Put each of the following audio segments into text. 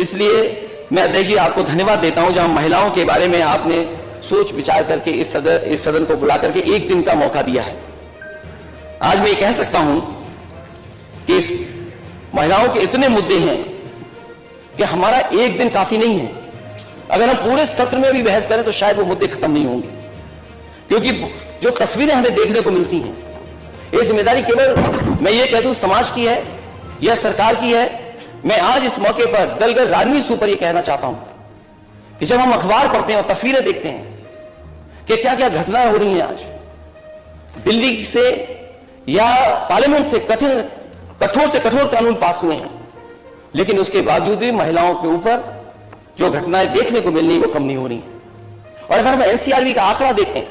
इसलिए मैं अध्यक्ष जी आपको धन्यवाद देता हूं, जहां महिलाओं के बारे में आपने सोच विचार करके इस सदन को बुला करके एक दिन का मौका दिया है। आज मैं ये कह सकता हूं कि इस महिलाओं के इतने मुद्दे हैं कि हमारा एक दिन काफी नहीं है। अगर हम पूरे सत्र में भी बहस करें तो शायद वो मुद्दे खत्म नहीं होंगे, क्योंकि जो तस्वीरें हमें देखने को मिलती हैं, ये जिम्मेदारी केवल मैं ये कह दूं समाज की है या सरकार की है। मैं आज इस मौके पर दलगत राजनीति से ऊपर ये कहना चाहता हूं कि जब हम अखबार पढ़ते हैं और तस्वीरें देखते हैं कि क्या क्या घटनाएं हो रही हैं आज दिल्ली से या पार्लियामेंट से, कठोर से कठोर कानून पास हुए हैं, लेकिन उसके बावजूद भी महिलाओं के ऊपर जो घटनाएं देखने को मिल रही वो कम नहीं हो रही हैं। और अगर हम एनसीआरबी का आंकड़ा देखें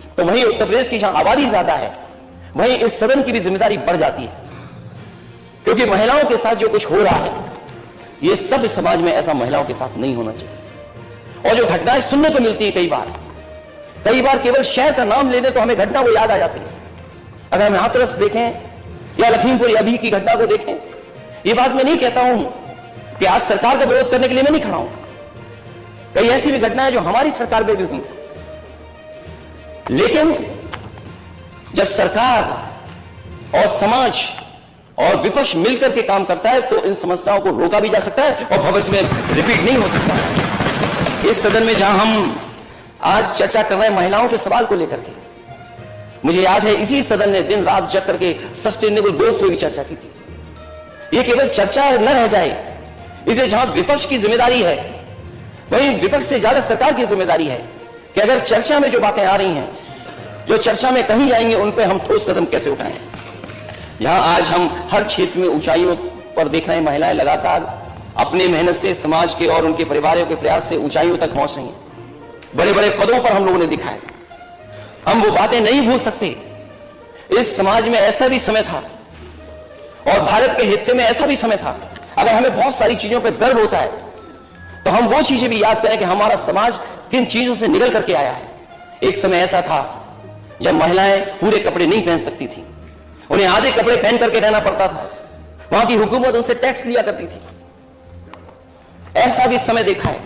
तो वहीं उत्तर प्रदेश की जहां आबादी ज्यादा है वहीं इस सदन की भी जिम्मेदारी बढ़ जाती है, क्योंकि महिलाओं के साथ जो कुछ हो रहा है ये सब समाज में ऐसा महिलाओं के साथ नहीं होना चाहिए। और जो घटनाएं सुनने को मिलती है कई बार केवल शहर का नाम लेने तो हमें घटना वो याद आ जाती है। अगर हम हाथरस देखें या लखीमपुर अभी की घटना को देखें, ये बात मैं नहीं कहता हूं कि आज सरकार का विरोध करने के लिए मैं नहीं खड़ा हूं। कई ऐसी भी घटनाएं जो हमारी सरकार में भी हुई, लेकिन जब सरकार और समाज और विपक्ष मिलकर के काम करता है तो इन समस्याओं को रोका भी जा सकता है और भविष्य में रिपीट नहीं हो सकता है। इस सदन में जहां हम आज चर्चा कर रहे हैं महिलाओं के सवाल को लेकर के, मुझे याद है इसी सदन ने दिन रात जग करके सस्टेनेबल गोल्स पर भी चर्चा की थी। ये केवल चर्चा न रह जाए, इसलिए जहां विपक्ष की जिम्मेदारी है वहीं विपक्ष से ज्यादा सरकार की जिम्मेदारी है कि अगर चर्चा में जो बातें आ रही हैं, जो चर्चा में कहीं जाएंगे, उन पर हम ठोस कदम कैसे उठाएं। यहां आज हम हर क्षेत्र में ऊंचाइयों पर देख रहे हैं, महिलाएं लगातार अपनी मेहनत से समाज के और उनके परिवारों के प्रयास से ऊंचाइयों तक पहुंच रही हैं। बड़े बड़े पदों पर हम लोगों ने दिखाया। हम वो बातें नहीं भूल सकते। इस समाज में ऐसा भी समय था और भारत के हिस्से में ऐसा भी समय था, अगर हमें बहुत सारी चीजों पर गर्व होता है तो हम वो चीजें भी याद करें कि हमारा समाज किन चीजों से निकल करके आया है। एक समय ऐसा था जब महिलाएं पूरे कपड़े नहीं पहन सकती थी, उन्हें आधे कपड़े पहन करके रहना पड़ता था। वहां की हुकूमत उनसे टैक्स लिया करती थी। ऐसा भी समय देखा है,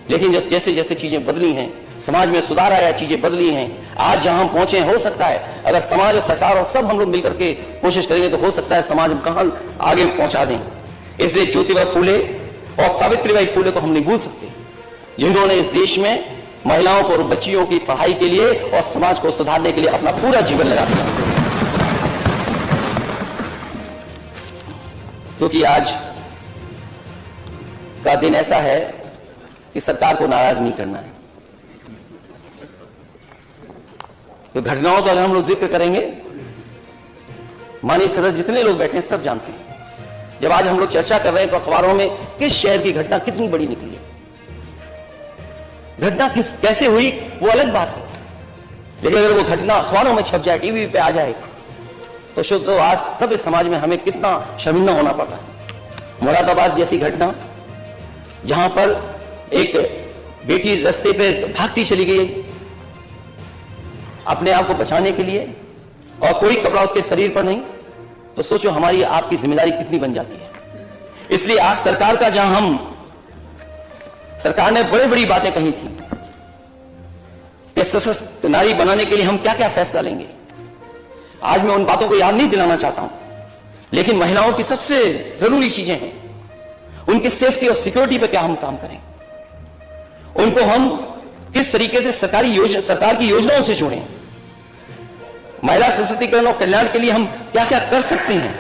लेकिन जब जैसे जैसे चीजें बदली हैं, समाज में सुधार आया, चीजें बदली हैं, आज जहां हम पहुंचे, हो सकता है अगर समाज और सरकार और सब हम लोग मिलकर के कोशिश करेंगे तो हो सकता है समाज हम कहां आगे पहुंचा दें। इसलिए ज्योतिबा फूले और सावित्रीबाई फूले को हम नहीं भूल सकते, जिन्होंने इस देश में महिलाओं को और बच्चियों की पढ़ाई के लिए और समाज को सुधारने के लिए अपना पूरा जीवन लगा दिया। क्योंकि आज का दिन ऐसा है कि सरकार को नाराज नहीं करना है। तो घटनाओं का अगर हम लोग जिक्र करेंगे, माननीय सदस्य जितने लोग बैठे हैं सब जानते हैं। जब आज हम लोग चर्चा कर रहे हैं तो अखबारों में किस शहर की घटना कितनी बड़ी निकली है, घटना कैसे हुई वो अलग बात है, लेकिन अगर वो घटना अखबारों में छप जाए, टीवी पे आ जाए तो शुद्ध तो आज सब इस समाज में हमें कितना शर्मिंदा होना पड़ता है। मुरादाबाद जैसी घटना जहां पर एक बेटी रास्ते पे भागती चली गई अपने आप को बचाने के लिए और कोई कपड़ा उसके शरीर पर नहीं, तो सोचो हमारी आपकी जिम्मेदारी कितनी बन जाती है। इसलिए आज सरकार का जहां सरकार ने बड़ी बड़ी बातें कही थी कि सशक्त नारी बनाने के लिए हम क्या क्या फैसला लेंगे, आज मैं उन बातों को याद नहीं दिलाना चाहता हूं, लेकिन महिलाओं की सबसे जरूरी चीजें हैं, उनकी सेफ्टी और सिक्योरिटी पर क्या हम काम करें, उनको हम किस तरीके से सरकार की योजनाओं से जोड़ें, महिला सशक्तिकरण और कल्याण के लिए हम क्या क्या कर सकते हैं।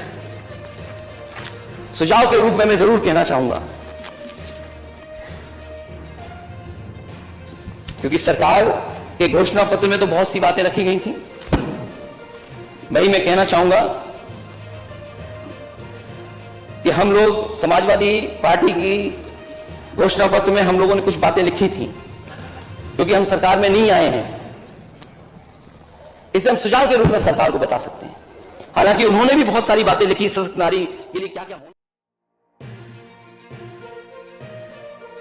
सुझाव के रूप में मैं जरूर कहना चाहूंगा, क्योंकि सरकार के घोषणा पत्र में तो बहुत सी बातें रखी गई थी, वही मैं कहना चाहूंगा कि हम लोग समाजवादी पार्टी की घोषणा पत्र में हम लोगों ने कुछ बातें लिखी थी, क्योंकि हम सरकार में नहीं आए हैं, इसे हम सुझाव के रूप में सरकार को बता सकते हैं। हालांकि उन्होंने भी बहुत सारी बातें लिखी, सशक्त नारी के लिए क्या क्या